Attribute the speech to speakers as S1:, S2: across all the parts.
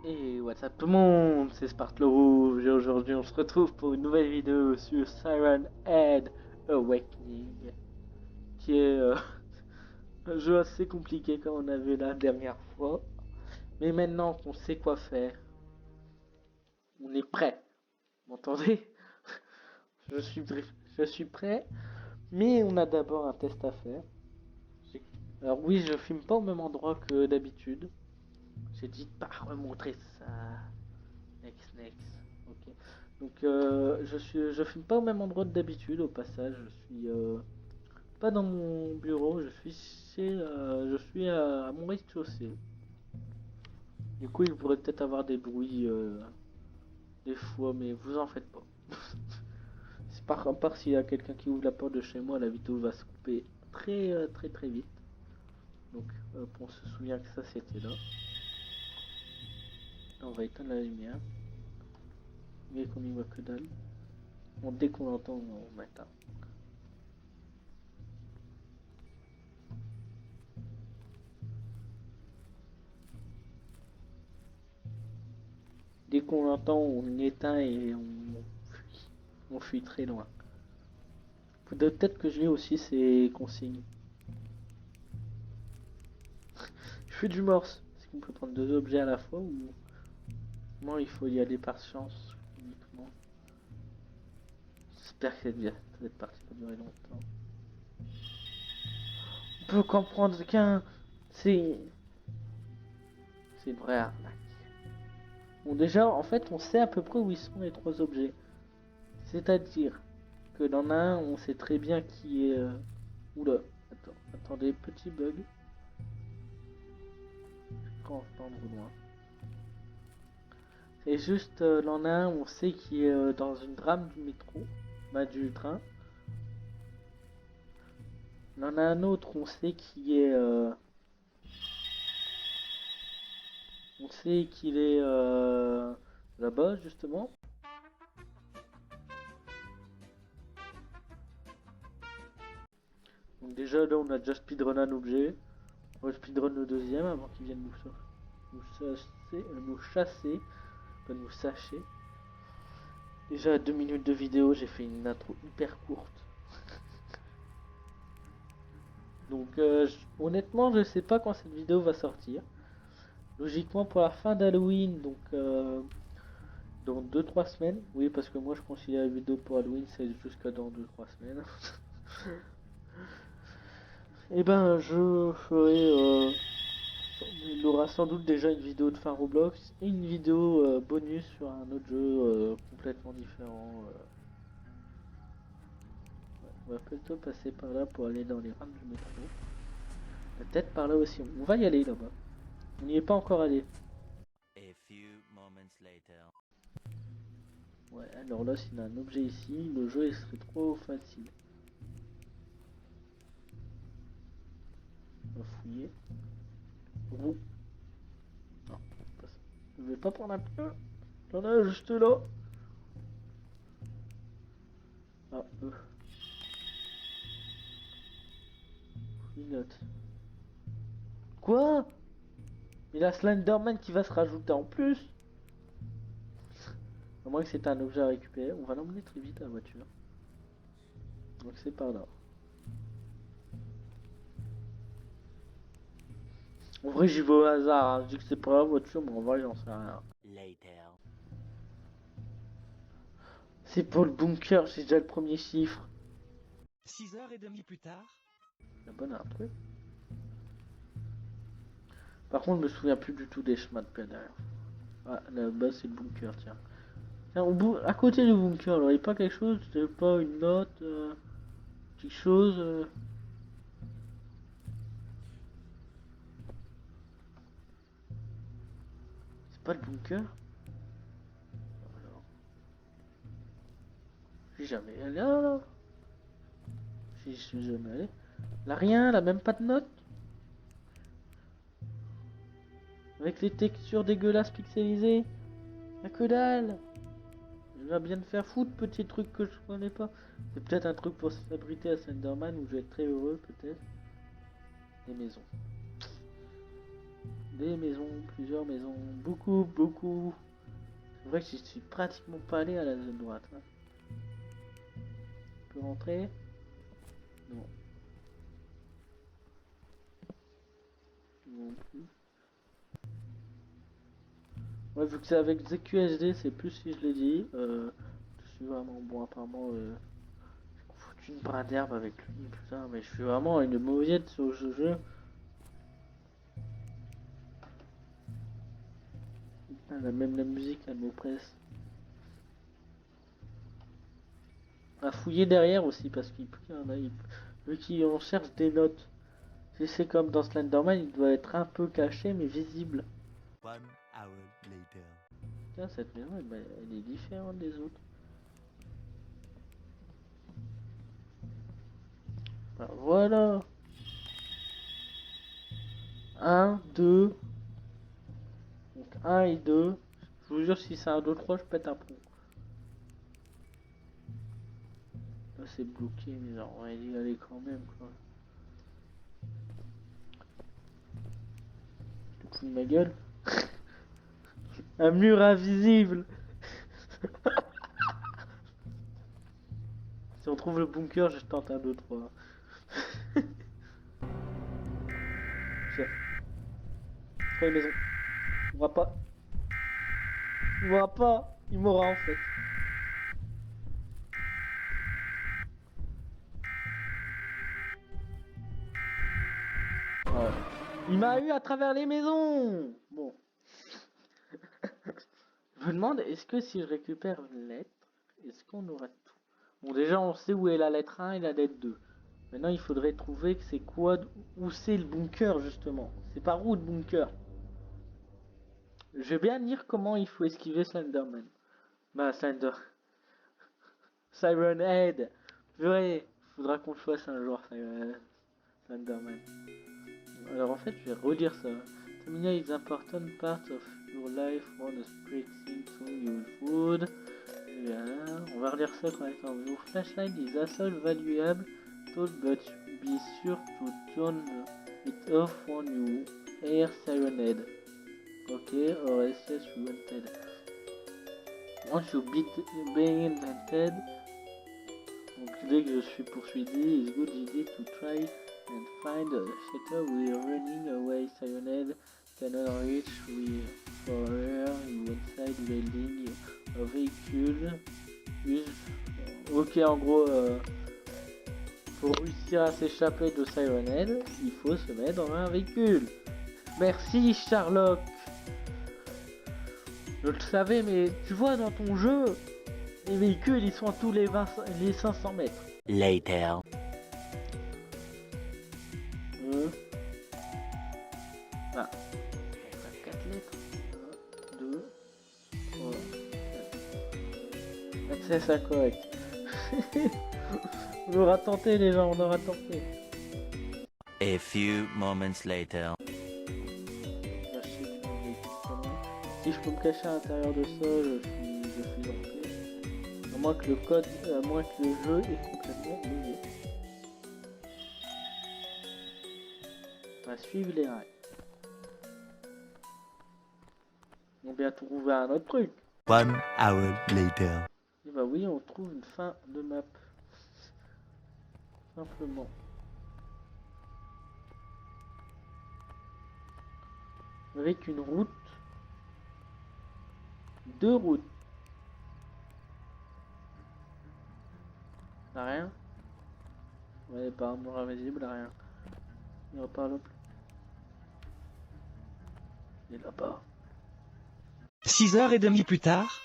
S1: Et what's up tout le monde, c'est Sparte le Rouge et aujourd'hui on se retrouve pour une nouvelle vidéo sur Siren Head Awakening qui est un jeu assez compliqué comme on a vu la dernière fois, mais maintenant qu'on sait quoi faire, on est prêt, vous m'entendez? je suis, je suis prêt, mais on a d'abord un test à faire. Alors oui, je filme pas au même endroit que d'habitude, j'ai dit de pas remontrer ça. Next. Ok. Donc je filme pas au même endroit que d'habitude. Au passage, je suis pas dans mon bureau. Je suis à mon rez-de-chaussée. Du coup, il pourrait peut-être avoir des bruits des fois, mais vous en faites pas. C'est par à part s'il y a quelqu'un qui ouvre la porte de chez moi, la vidéo va se couper très vite. Donc on se souvient que ça c'était là. Là, on va éteindre la lumière. Mais comme il voit que dalle. Bon, dès qu'on l'entend, on m'éteint. Dès qu'on l'entend, on éteint et fuit. On fuit très loin. Peut-être que je lis aussi ces consignes. Je fais du morse. Est-ce qu'on peut prendre deux objets à la fois ou non, il faut y aller par chance uniquement. J'espère que cette partie va durer longtemps. On peut comprendre qu'un... C'est... C'est une vraie arnaque. Bon déjà, en fait, on sait à peu près où ils sont les trois objets. C'est-à-dire que dans un, on sait très bien qui est... Oula, attendez, petit bug. Quand entendre loin. C'est juste l'en a un, on sait qu'il est dans une rame du métro, bah du train. L'en a un autre, on sait qu'il est, on sait qu'il est là-bas justement. Donc déjà là, on a déjà speedrun un objet. On va speedrun le deuxième avant qu'il vienne nous chasser, pas nous sacher. Déjà à 2 minutes de vidéo, j'ai fait une intro hyper courte. Donc honnêtement, je sais pas quand cette vidéo va sortir. Logiquement pour la fin d'Halloween, donc dans 2-3 semaines. Oui, parce que moi je considère la vidéo pour Halloween, c'est jusqu'à dans 2-3 semaines. Et ben je ferai... il y aura sans doute déjà une vidéo de fin Roblox et une vidéo bonus sur un autre jeu complètement différent. Ouais, on va plutôt passer par là pour aller dans les rames du métro. Peut-être par là aussi. On va y aller là-bas. On n'y est pas encore allé.
S2: A few moments later.
S1: Ouais, alors là, s'il y a un objet ici, le jeu il serait trop facile. On va fouiller. Roux. Non, pas ça. Je vais pas prendre un peu. T'en as juste là. Ah, une note. Quoi? Mais la Slenderman qui va se rajouter en plus. À moins que c'est un objet à récupérer. On va l'emmener très vite la voiture. Donc c'est par là. En vrai, j'y vais au hasard. Hein. Je dis que c'est pas la voiture, mais en vrai, j'en sais rien.
S2: Later.
S1: C'est pour le bunker, j'ai déjà le premier chiffre.
S3: 6h30 plus tard.
S1: La bonne un truc. Par contre, je me souviens plus du tout des chemins de derrière. Ah, là-bas, c'est le bunker, tiens. Tiens, à côté du bunker, alors, il n'y a pas quelque chose, pas une note, quelque chose. C'est pas le bunker? Alors, je suis jamais allé là. Je suis jamais allé. Là, rien, là, même pas de note. Avec les textures dégueulasses pixelisées. Y'a que dalle. Il va bien te faire foutre, petit truc que je connais pas. C'est peut-être un truc pour s'abriter à Slenderman où je vais être très heureux, peut-être. Des maisons. Des maisons, plusieurs maisons, beaucoup. C'est vrai que je suis pratiquement pas allé à la zone droite. Hein. Je peux rentrer? Non. Non plus. Ouais, vu que c'est avec ZQSD, c'est plus si je l'ai dit. Je suis vraiment bon, apparemment. J'ai foutu une brin d'herbe avec lui, putain, mais je suis vraiment une mauviette sur ce jeu. Putain, même la musique, elle m'oppresse. À fouiller derrière aussi, parce qu'il vu qu'on cherche des notes. Si c'est comme dans Slenderman, il doit être un peu caché, mais visible.
S2: 1 hour later.
S1: Tiens, cette maison, elle est différente des autres. Ben voilà. 1, 2. Donc 1 et 2. Je vous jure, si c'est 1, 2, 3, je pète un plomb. Là, c'est bloqué, mais genre, on va y aller quand même, quoi. Je te fous de ma gueule. Un mur invisible. Si on trouve le bunker, je tente 1, 2, 3. Tiens. Trois les maisons. Il m'aura pas. Il m'aura pas. Il m'aura en fait. Ouais. Il m'a eu à travers les maisons. Bon. Je me demande, est-ce que si je récupère une lettre, est-ce qu'on aura tout? Bon, déjà, on sait où est la lettre 1 et la lettre 2. Maintenant, il faudrait trouver que c'est quoi, où c'est le bunker, justement. C'est par où le bunker? Je vais bien dire comment il faut esquiver Slenderman. Bah, Siren Head. Purée, faudra qu'on le fasse un jour, Slenderman. Alors, en fait, je vais redire ça. Termina is important part of your life, one of breaking to your food. Voilà. On va relire ça correctement. Your flashlight is also valuable, tool, but be sure to turn it off when you hear Siren Head. Ok, or else you wanted. Once you being invented, donc dès que je suis poursuivi, it's good idea to try and find a shelter with running away. Siren Head cannot reach with for her you inside building a vehicle. Ok, en gros, pour réussir à s'échapper de Siren Head, il faut se mettre dans un véhicule. Merci Sherlock. Je le savais, mais tu vois dans ton jeu, les véhicules ils sont à tous les 500 mètres.
S2: Later.
S1: Ah. 4 lettres. 1, 2, 3, 4. C'est ça correct. On aura tenté les gens, on aura tenté.
S2: A few moments later.
S1: Si je peux me cacher à l'intérieur de ça, je suis en paix. À moins que le code, à moins que le jeu est complètement bugué. On va suivre les règles. On va bien trouver un autre truc.
S2: 1 hour later.
S1: Et bah oui, on trouve une fin de map. Simplement. Avec une route. 2 routes. Y'a rien? Ouais, pas un mur invisible, y'a rien. Il repart là. Il est là-bas.
S3: 6h30 plus tard.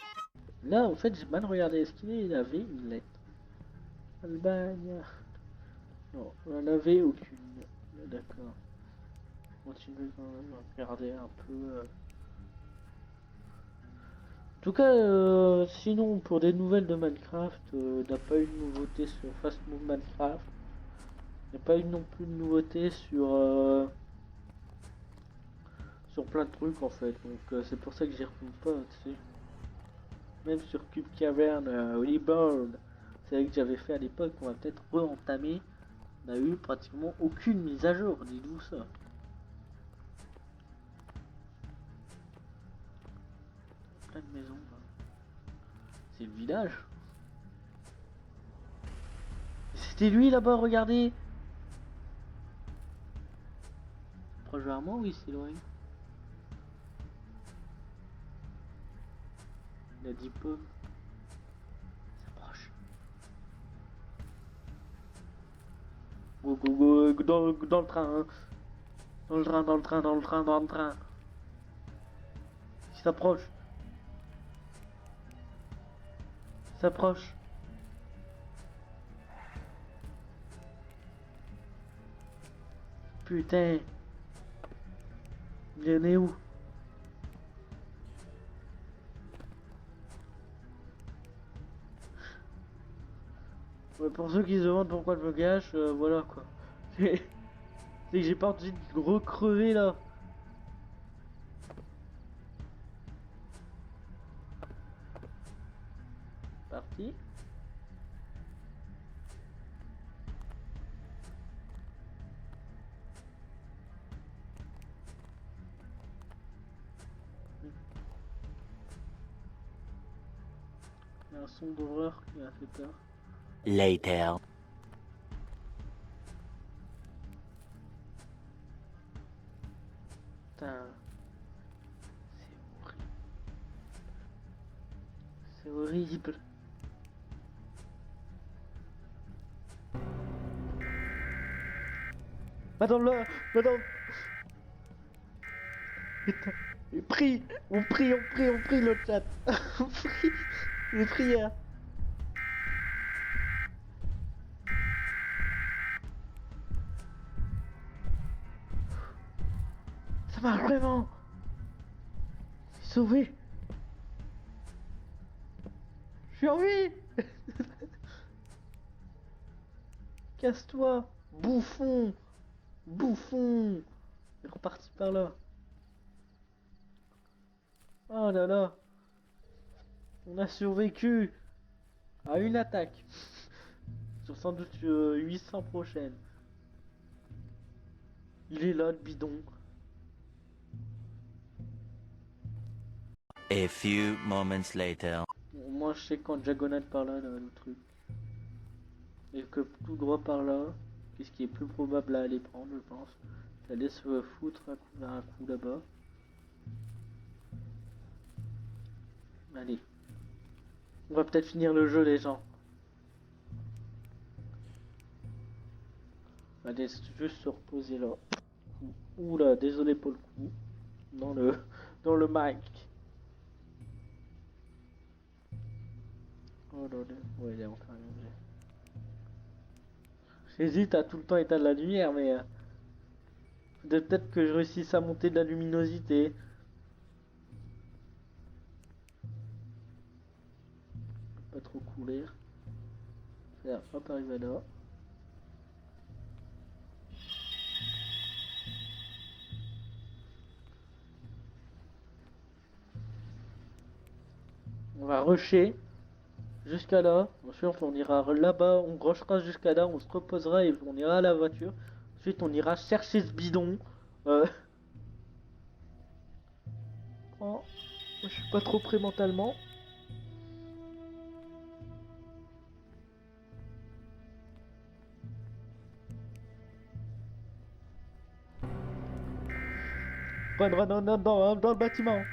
S1: Là, en fait, j'ai mal regardé. Est-ce qu'il avait une lettre? Albania. Non, on n'en avait aucune. D'accord. Continuez quand même à regarder un peu. En tout cas, sinon, pour des nouvelles de Minecraft, il n'y a pas eu de nouveauté sur Fast Move Minecraft. Il n'y a pas eu non plus de nouveauté sur plein de trucs en fait. Donc c'est pour ça que j'y retourne pas, tu sais. Même sur Cube Cavern, Reborn, c'est vrai que j'avais fait à l'époque, on va peut-être re-entamer. On a eu pratiquement aucune mise à jour, dites-vous ça. plein de maisons. Là. C'est le village. C'était lui là-bas, regardez. Proche vers moi ou il s'éloigne? Il a dit peu. S'approche. Go go go dans le train. Hein. Dans le train. Il s'approche. Putain. Il en est où? Ouais, pour ceux qui se demandent pourquoi je me gâche, voilà quoi. C'est que j'ai pas envie de recrever là. Parti. Il y a un son d'horreur qui m'a fait peur.
S2: Later.
S1: Putain. C'est horrible. Madame là, madame. Putain. On prie le chat. On prie. Les prières. Ça marche vraiment. Je suis sauvé. Je suis en vie. Casse-toi, bouffon. Bouffon. Il est reparti par là. Oh là là. On a survécu à une attaque. Sur sans doute 800 prochaines. Il est là, le bidon.
S2: A few moments later.
S1: Bon, moi, je sais quand diagonale par là, le truc. Et que tout droit par là, qu'est-ce qui est plus probable à aller prendre, je pense. D'aller se foutre un coup là-bas. Allez. On va peut-être finir le jeu, les gens. Allez, juste se reposer là. Oula, désolé pour le coup. Dans le mic. Oh là là, ouais, il est en train de manger. J'hésite à tout le temps éteindre la lumière, mais peut-être que je réussisse à monter de la luminosité. Pas trop courir. Faire, hop, arriver là. On va rusher jusqu'à là. Ensuite, on ira là-bas, on rushera jusqu'à là, on se reposera et on ira à la voiture. Ensuite, on ira chercher ce bidon. Oh, je suis pas trop prêt mentalement. Run, dans le bâtiment.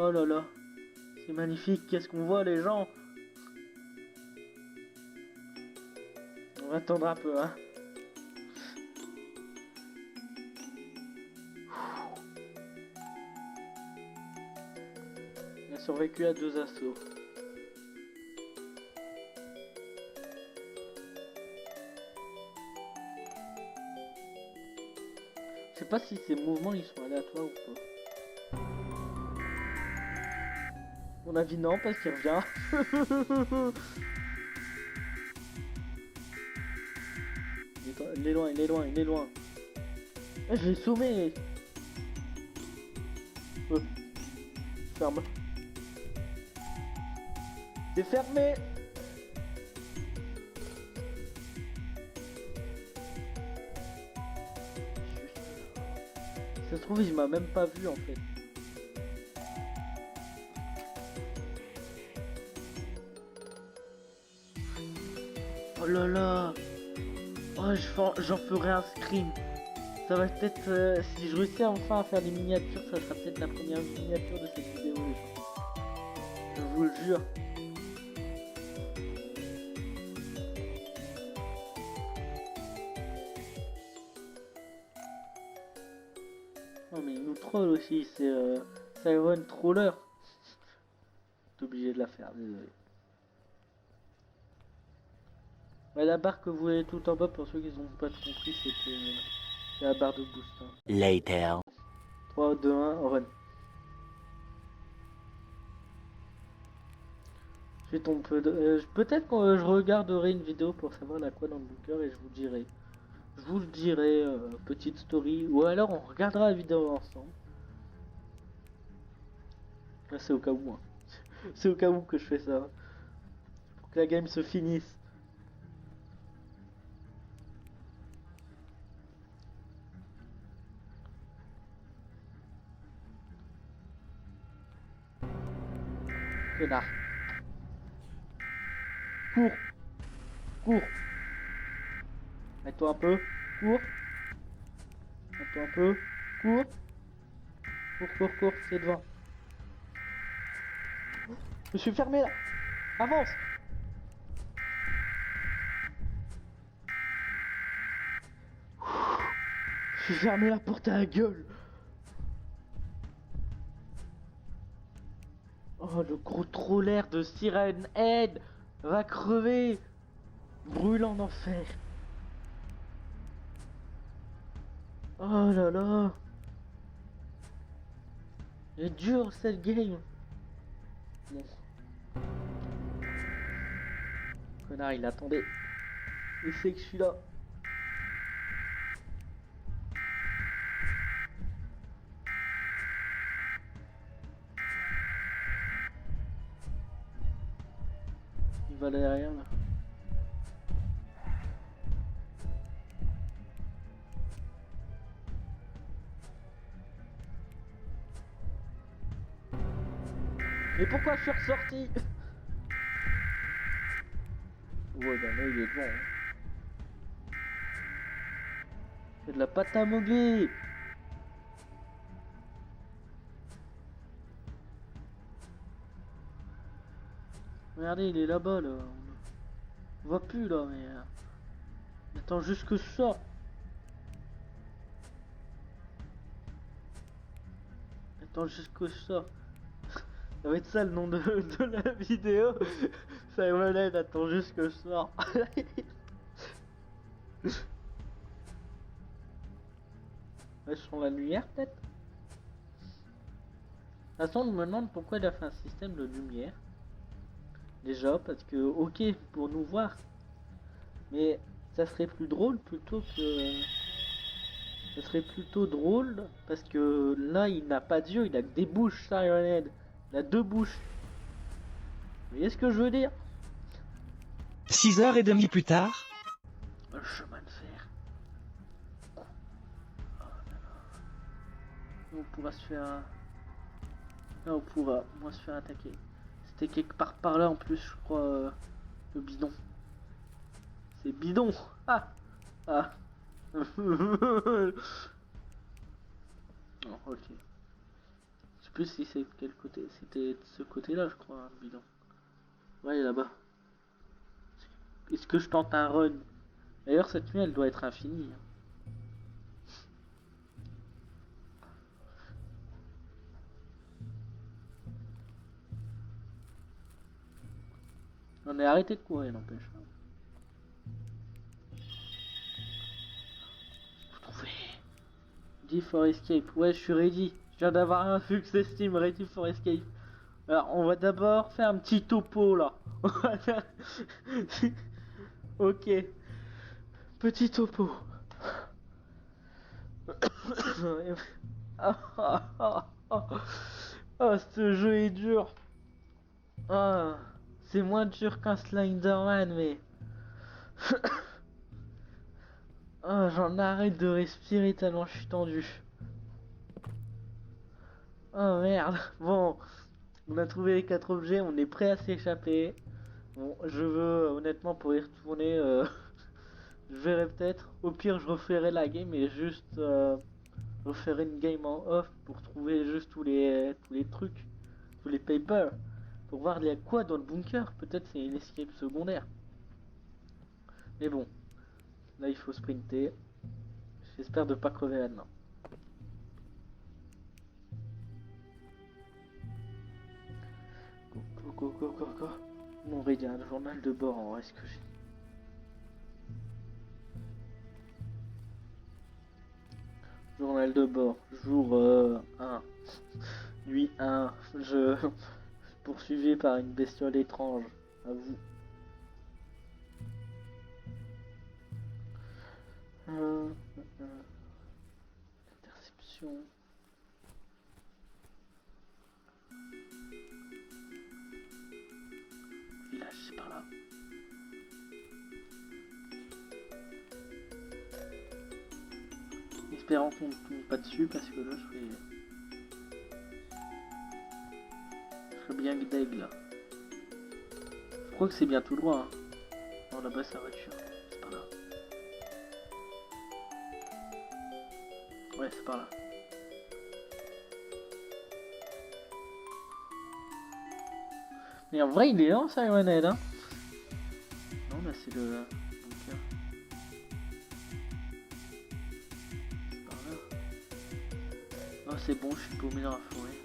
S1: Oh là là, c'est magnifique, qu'est-ce qu'on voit les gens. On va attendre un peu, hein. On a survécu à 2 assauts. Je sais pas si ces mouvements ils sont aléatoires ou pas. Mon avis non parce qu'il revient. Il est loin. Eh, je l'ai sommé. ferme. C'est fermé. Ça se trouve, il m'a même pas vu en fait. Oh là là. Oh, j'en ferai un scream. Ça va peut-être, si je réussis enfin à faire des miniatures, ça sera peut-être la première miniature de cette vidéo, les gens. Je vous le jure. Non mais il nous troll aussi, c'est Siren Troller. T'es obligé de la faire, désolé. Ouais, la barre que vous voyez tout en bas, pour ceux qui n'ont pas tout compris, c'est la barre de boost. Hein.
S2: Later.
S1: 3, 2, 1, run. Peut-être que je regarderai une vidéo pour savoir la quoi dans le bunker et je vous dirai. Je vous le dirai, petite story, ou alors on regardera la vidéo ensemble. Là c'est au cas où, hein. C'est au cas où que je fais ça. Pour que la game se finisse. Connard. Cours. Cours. Mets-toi un peu. Cours. Mets-toi un peu. Cours. Cours, c'est devant. Je suis fermé là. Avance. Je suis fermé la porte à la gueule. Oh, le gros troller de Siren Head va crever. Brûlant d'enfer. Oh là là. C'est dur cette game. Bon. Connard, il attendait. Il sait que je suis là. Il va derrière là. Mais pourquoi je suis ressorti? Ouais, bah là il est devant. Hein. C'est de la pâte à modeler. Regardez, il est là-bas là. On voit plus là, mais. Attends juste que je sorte. Attends juste que je sorte. Ça va être ça le nom de la vidéo. Ça va l'aide, attends juste que je sors. Ouais, je sens la lumière peut-être. De toute façon, je me demande pourquoi il a fait un système de lumière. Déjà, parce que, ok, pour nous voir. Mais ça serait plus drôle plutôt que. Ça serait plutôt drôle parce que là, il n'a pas d'yeux, il a que des bouches, Siren Head. Il a deux bouches. Vous voyez ce que je veux dire?
S3: 6h30 plus tard.
S1: Le chemin de fer. On pourra se faire. Là, on pourra moins se faire attaquer. C'était quelque part par là en plus, je crois. Le bidon. C'est bidon. Ah. Ah. Non, ok. Je sais plus si c'est de quel côté. C'était de ce côté-là, je crois, le bidon. Ouais, là-bas. Est-ce que je tente un run? D'ailleurs, cette nuit, elle doit être infinie. On est arrêté de courir, n'empêche. Vous trouvez? Ready for escape. Ouais, je suis ready. Je viens d'avoir un succès Steam. Ready for escape. Alors, on va d'abord faire un petit topo là. Ok. Petit topo. Oh, ce jeu est dur. Ah, c'est moins dur qu'un Slenderman, mais... Ah, j'en arrête de respirer tellement je suis tendu. Oh merde. Bon, on a trouvé les 4 objets, on est prêt à s'échapper. Bon, je veux, honnêtement, pour y retourner, je verrai peut-être. Au pire, je referai la game et juste... je referai une game en off pour trouver juste tous les trucs, tous les papers. Pour voir il y a quoi dans le bunker. Peut-être c'est une escape secondaire. Mais bon, là il faut sprinter. J'espère de pas crever là-dedans. Go, go, go, go, go. Mon il y a un journal de bord en vrai, ce que j'ai. Journal de bord, jour 1. Nuit 1. Je poursuivi par une bestiole étrange. À vous. Interception. Village, c'est par là. Espérant qu'on ne tombe pas dessus parce que là je serais bien deg là. Je crois que c'est bien tout droit. Hein. Non, là-bas c'est la voiture. C'est par là. Ouais, c'est par là. Mais en vrai, il est lent, Siren Head, hein. Non, là c'est le bunker. C'est par là. Non, c'est bon, je suis paumé dans la forêt.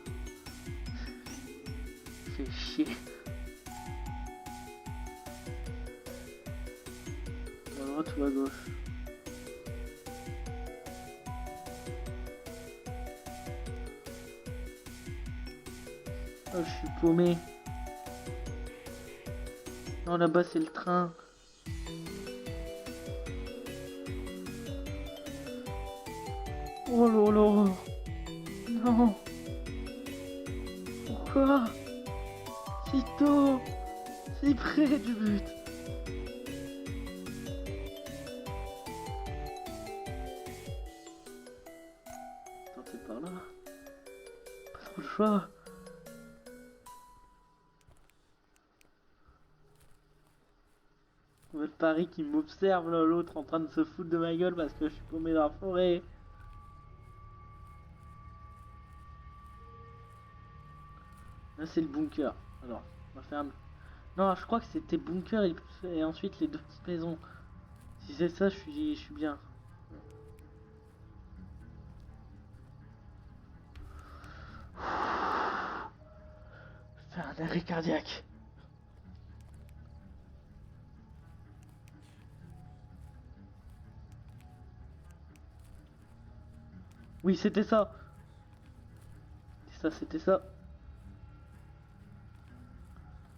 S1: Fait chier. À droite ou à gauche? Oh, je suis paumé. Non, là-bas c'est le train. Oh lolo. Non. Pourquoi? Si tôt. Si près du but. Attends, c'est par là. Pas trop le choix. Le Paris qui m'observe là, l'autre en train de se foutre de ma gueule parce que je suis paumé dans la forêt. Là c'est le bunker. Alors, on va faire un... Non, je crois que c'était bunker et ensuite les deux petites maisons. Si c'est ça, je suis bien. Je fais un arrêt cardiaque. Oui, c'était ça. C'était ça.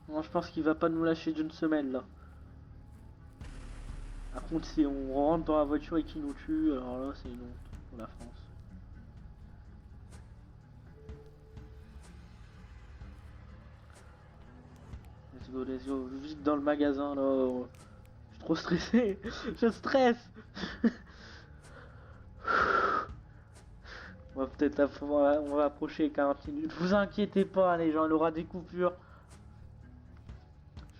S1: Non, je pense qu'il va pas nous lâcher d'une semaine là. Par contre, si on rentre dans la voiture et qu'il nous tue, alors là, c'est une honte pour la France. Let's go, vite dans le magasin là. Je suis trop stressé. Je stresse. On va peut-être on va approcher 40 minutes. Vous inquiétez pas les gens, il aura des coupures.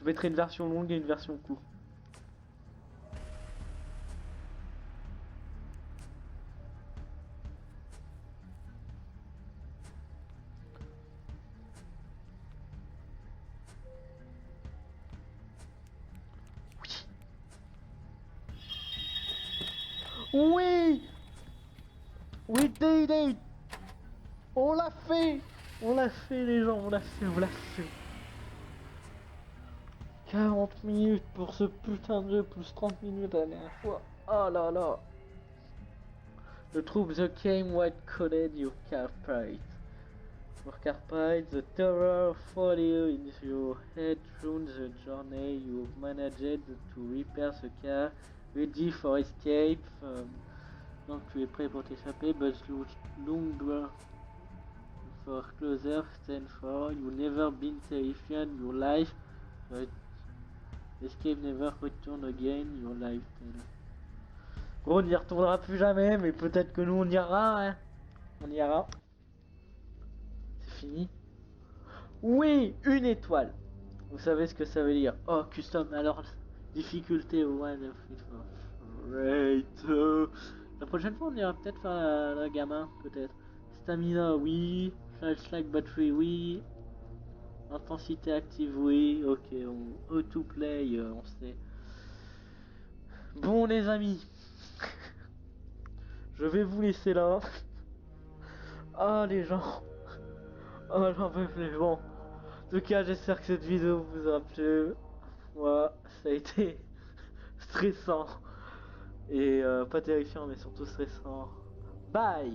S1: Je mettrai une version longue et une version courte. Oui. We did it. On l'a fait. On l'a fait les gens, on l'a fait. 40 minutes pour ce putain de jeu, plus 30 minutes la dernière fois. Oh là là. The troops came white coated your carpet. Your carpet, the terror followed you in your head through the journey. You've managed to repair the car, ready for escape. Donc tu es prêt pour t'échapper, but longer for closer, stand for. You never been terrified your life, but escape never return again your life. Gros, on n'y retournera plus jamais, mais peut-être que nous on ira, hein. On ira. C'est fini. Oui, une étoile. Vous savez ce que ça veut dire. Oh, custom, alors, difficulté, one of it. Great. La prochaine fois, on ira peut-être faire la gamin, peut-être. Stamina, oui. Flashlight battery, oui. Intensité active, oui. Ok, on auto-play, on sait. Bon, les amis. Je vais vous laisser là. Ah, les gens. Oh, j'en peux plus. Bon. En tout cas, j'espère que cette vidéo vous a plu. Moi, ça a été stressant. Et pas terrifiant, mais surtout stressant. Bye!